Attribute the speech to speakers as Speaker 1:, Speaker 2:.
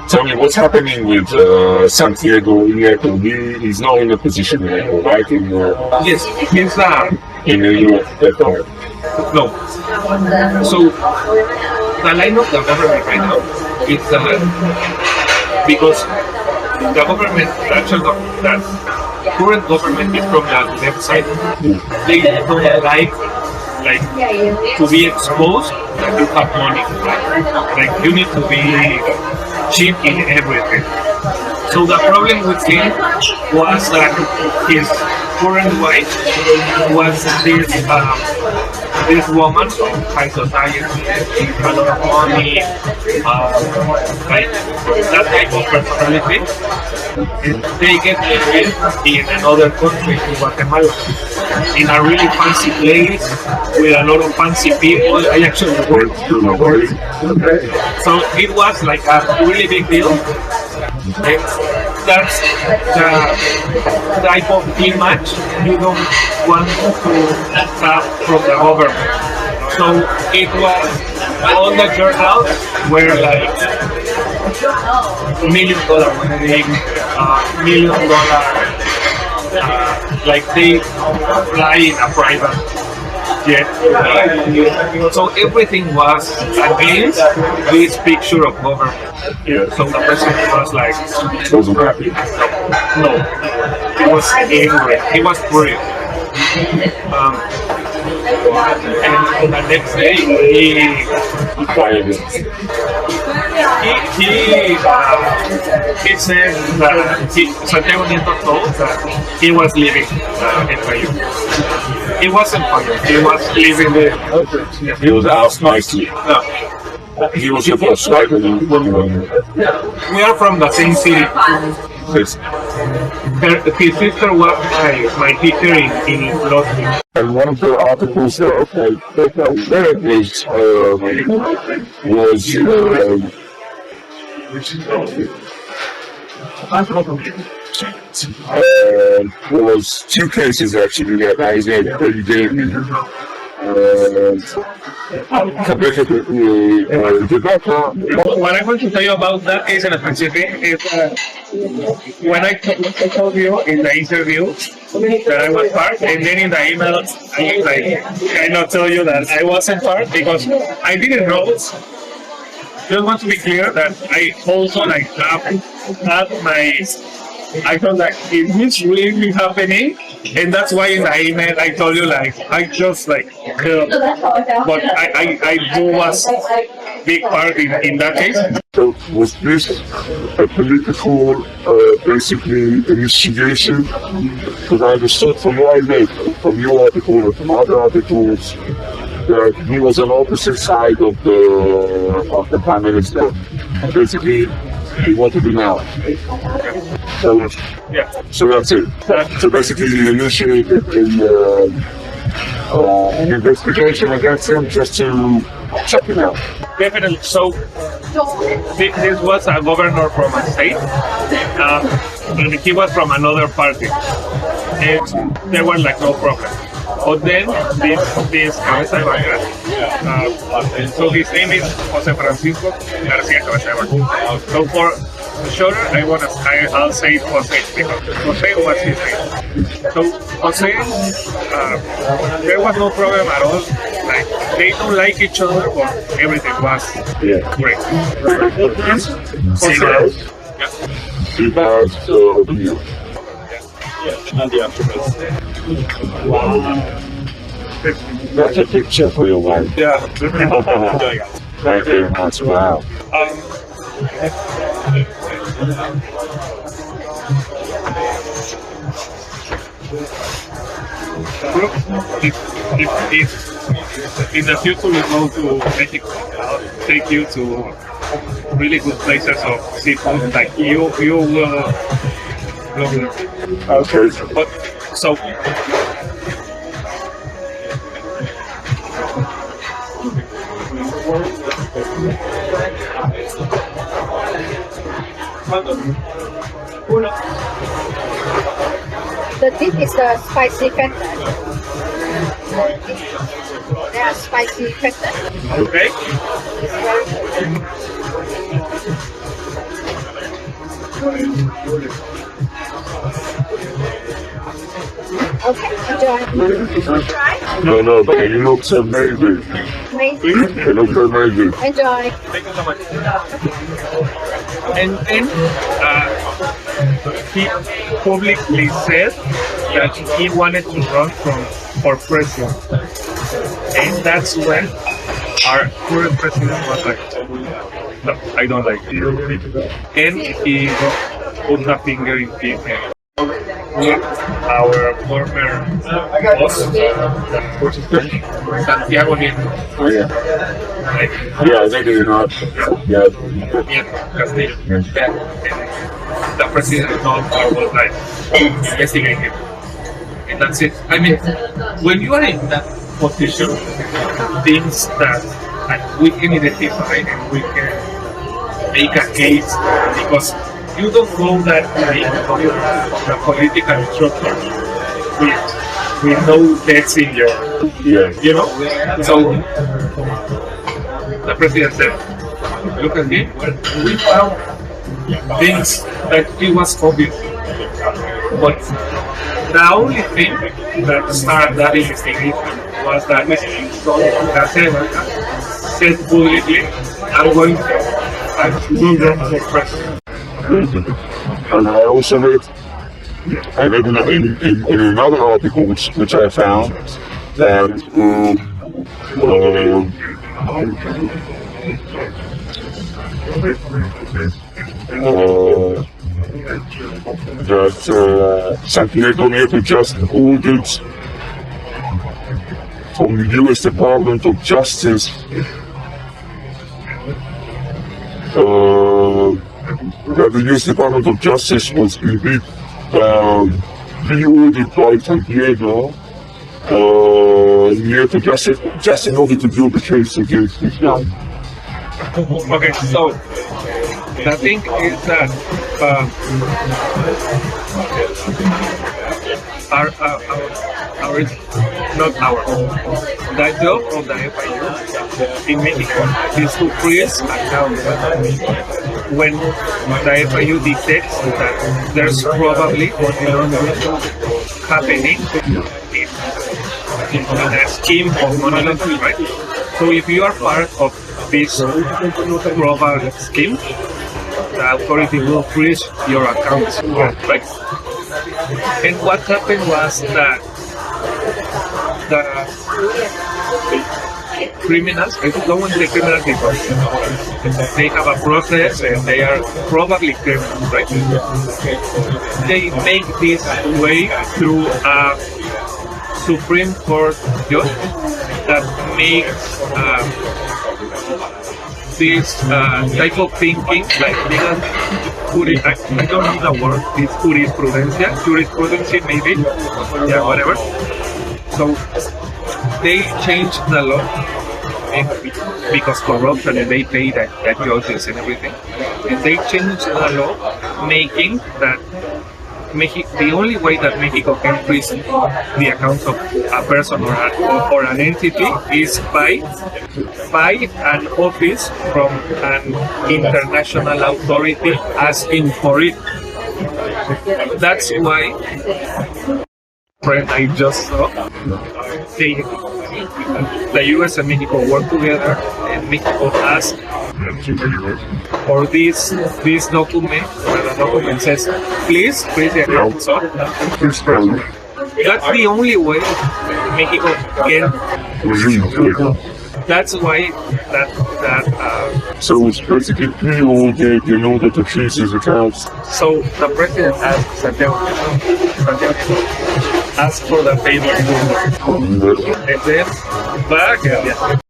Speaker 1: Tell me what's happening with Santiago Nieto. He is not in a position anymore, right?
Speaker 2: Yes, he's
Speaker 1: In the Europe.
Speaker 2: no. So the line of the government right now is because the government, the actual the current government is from the left side. They don't like to be exposed that you have money. Like you need to be cheap in everything. So the problem with him was that his current wife was this woman from high society, a lot of money, like that type of personality. They get married in another country, in Guatemala, in a really fancy place with a lot of fancy people. I actually worked so it was like a really big deal. And that's the type of image you don't want to have from the government. So it was all the journals were like $1 million wedding, $1 million, like they fly in a private jet. So everything was against this picture of government. So the president was like,
Speaker 1: Wasn't happy.
Speaker 2: no, he was angry, he was worried. And the next day he said that Santiago Nieto told that he was leaving in Peru. He wasn't fired, he was leaving there.
Speaker 1: He was asked nicely.
Speaker 2: No.
Speaker 1: He was supposed to start with him.
Speaker 2: We are from the same city. His sister was my teacher in philosophy.
Speaker 1: And one of the articles that I read was two cases actually that I had pretty good.
Speaker 2: What I want to tell you about that case in specific is when I told you in the interview that I was part, and then in the email I like kind of tell you that I wasn't part because I didn't know. Just want to be clear that I also like have my. I thought like, is this really happening? And that's why in the email I told you like, I just like, but I do was big part in that case.
Speaker 1: So was this a political, basically, investigation? Because I understood from what I read, from your article and from other articles, that he was on opposite side of the Prime Minister. Basically, he wanted to be now. So that's it. So basically, you initiated an investigation against him just to check him out.
Speaker 2: Definitely. So this was a governor from a state, and he was from another party, and there was like no problem. But then this Cabeza de Vaca, so his name is Jose Francisco Garcia Cabeza de Vaca. So for sure, I'll say Jose because Jose was his name. So Jose, there was no problem at all. Like they don't like each other, but everything was great. Jose,
Speaker 1: He has opinion.
Speaker 2: Wow.
Speaker 1: That's a picture for your wife.
Speaker 2: Yeah.
Speaker 1: Thank you very much. Wow.
Speaker 2: If in the future we go to Mexico, I'll take you to really good places of seafood. Like you will love it.
Speaker 1: Okay.
Speaker 2: But so.
Speaker 3: So this is the spicy pepper. They are spicy pepper.
Speaker 2: Okay.
Speaker 3: It's very good. Okay, enjoy. Try.
Speaker 1: No, but it looks amazing.
Speaker 3: Amazing.
Speaker 1: It looks amazing.
Speaker 3: Enjoy.
Speaker 2: Thank you so much. And then he publicly said that he wanted to run for president. And that's when our current president was like, no, I don't like you. And he put a finger in his hand. Our former boss, Santiago Nieto.
Speaker 1: Oh, yeah.
Speaker 2: Right?
Speaker 1: Yeah, they do not. Yeah.
Speaker 2: Nieto, Castillo. And the president was like, investigate him. And that's it. I mean, when you are in that position, things that we can identify and we can make a case because you don't go that deep of the political structure with no text in your, you know? So the president said, look at me, we found things that it was obvious. But the only thing that started that investigation was that said publicly, I'm going to run for president.
Speaker 1: And I also read, in another article which I found that Santiago Nieto just ordered from the U.S. Department of Justice that the U.S. Department of Justice was indeed reordered by Santiago Nieto just in order to build the case against him.
Speaker 2: Okay, so the thing is that the job of the FIU in Mexico is to freeze accounts. When the FIU detects that there's probably happening in a scheme of money laundering, right? So if you are part of this global scheme, the authority will freeze your accounts, right? And what happened was that the criminals, I don't want to say criminals because they have a process and they are probably criminals, right? They make this way through a Supreme Court judge that makes this type of thinking, like legal, I don't know the word, it's jurisprudence maybe, yeah, whatever. So they changed the law because corruption and they pay the judges and everything. And they changed the law making that the only way that Mexico can freeze the accounts of a person or an entity is by an office from an international authority asking for it. That's why, friend, I just saw the US and Mexico work together, and Mexico asked for this document, where the document says, please freeze the accounts. That's the only way Mexico can. That's why
Speaker 1: so it's basically pre-ordered in order to freeze his accounts.
Speaker 2: So the president asked Santiago asked for the favor, and then back.